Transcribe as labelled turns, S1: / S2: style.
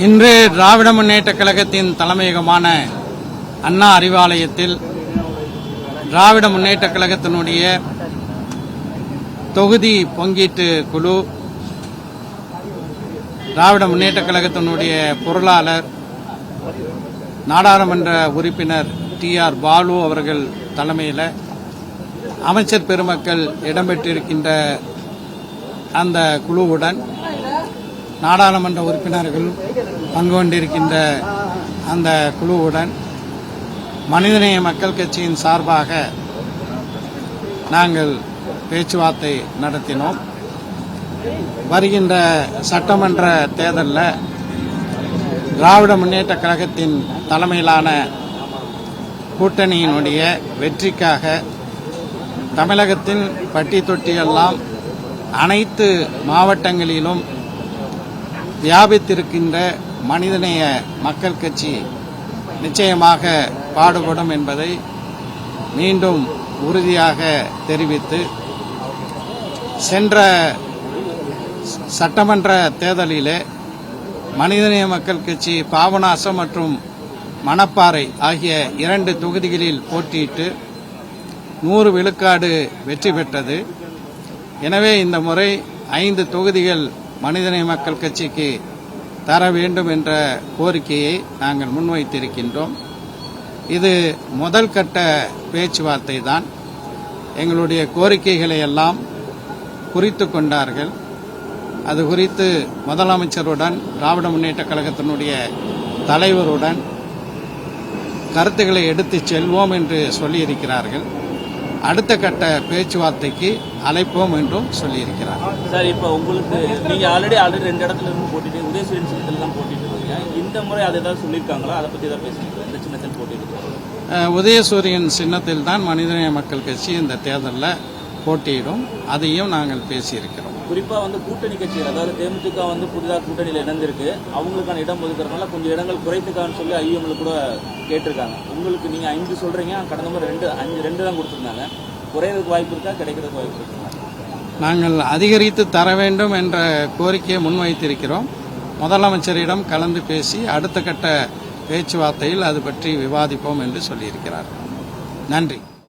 S1: இன்று திராவிட முன்னேற்றக் கழகத்தின் தலைமையகமான அண்ணா அறிவாலயத்தில் திராவிட முன்னேற்றக் கழகத்தினுடைய தொகுதி பங்கீட்டு குழு, திராவிட முன்னேற்றக் கழகத்தினுடைய பொருளாளர், நாடாளுமன்ற உறுப்பினர் TR பாலு அவர்கள் தலைமையில் அமைச்சர் பெருமக்கள் இடம்பெற்றிருக்கின்ற அந்த குழுவுடன் நாடாளுமன்ற உறுப்பினர்கள் பங்கு கொண்டிருக்கின்ற அந்த குழுவுடன் மனிதநேய மக்கள் கட்சியின் சார்பாக நாங்கள் பேச்சுவார்த்தை நடத்தினோம். வருகின்ற சட்டமன்ற தேர்தலில் திராவிட முன்னேற்றக் கழகத்தின் தலைமையிலான கூட்டணியினுடைய வெற்றிக்காக தமிழகத்தின் பட்டி தொட்டியெல்லாம் அனைத்து மாவட்டங்களிலும் வியாபித்திருக்கின்ற மனிதநேய மக்கள் கட்சி நிச்சயமாக பாடுபடும் என்பதை மீண்டும் உறுதியாக தெரிவித்து, சென்ற சட்டமன்ற தேர்தலிலே மனிதநேய மக்கள் கட்சி பாபநாசம் மற்றும் மணப்பாறை ஆகிய 2 தொகுதிகளில் போட்டியிட்டு 100 விழுக்காடு வெற்றி பெற்றது. எனவே இந்த முறை 5 தொகுதிகள் மனிதநேய மக்கள் கட்சிக்கு தர வேண்டும் என்ற கோரிக்கையை நாங்கள் முன்வைத்திருக்கின்றோம். இது முதல் கட்ட பேச்சுவார்த்தை தான். எங்களுடைய கோரிக்கைகளை எல்லாம் குறித்து கொண்டார்கள். அது குறித்து முதலமைச்சருடன் திராவிட முன்னேற்றக் கழகத்தினுடைய தலைவருடன் கருத்துக்களை எடுத்துச் செல்வோம் என்று சொல்லியிருக்கிறார்கள். அடுத்த கட்ட பேச்சுவார்த்தைக்கு அழைப்போம் என்றும் சொல்லியிருக்கிறார்கள்.
S2: சார், இப்போ உங்களுக்கு நீங்க ஆல்ரெடி 2 இடத்துல இருந்து போட்டிட்டு உதயசூரியன் சின்னத்தில் தான் போட்டிட்டு இருக்கீங்க. இந்த முறை அதை ஏதாவது சொல்லியிருக்காங்களா? அதை பற்றி தான் பேசுறீங்க. இந்த சின்னத்தில் போட்டிட்டு
S1: உதயசூரியன் சின்னத்தில் தான் மனிதநேய மக்கள் கட்சி இந்த தேர்தலில் போட்டியிடும். அதையும் நாங்கள் பேசியிருக்கிறோம்.
S2: குறிப்பாக கூட்டணி கட்சிகள், அதாவது தேமுதிக புதிதாக கூட்டணியில் இணைந்திருக்கு. அவங்களுக்கான இடம் ஒதுக்கிறதுனால கொஞ்சம் இடங்கள் குறைத்துக்கான்னு சொல்லி ஐஎம்ல கூட கேட்டிருக்காங்க. உங்களுக்கு நீங்க 5 சொல்றீங்க, கடந்த முறை 2 தான் கொடுத்துருந்தாங்க. குறையறதுக்கு வாய்ப்பு இருக்கா, கிடைக்கிறதுக்கு வாய்ப்பு இருக்கா?
S1: நாங்கள் அதிகரித்து தர வேண்டும் என்ற கோரிக்கையை முன்வைத்திருக்கிறோம். முதலமைச்சரிடம் கலந்து பேசி அடுத்த கட்ட பேச்சுவார்த்தையில் அது பற்றி விவாதிப்போம் என்று சொல்லியிருக்கிறார். நன்றி.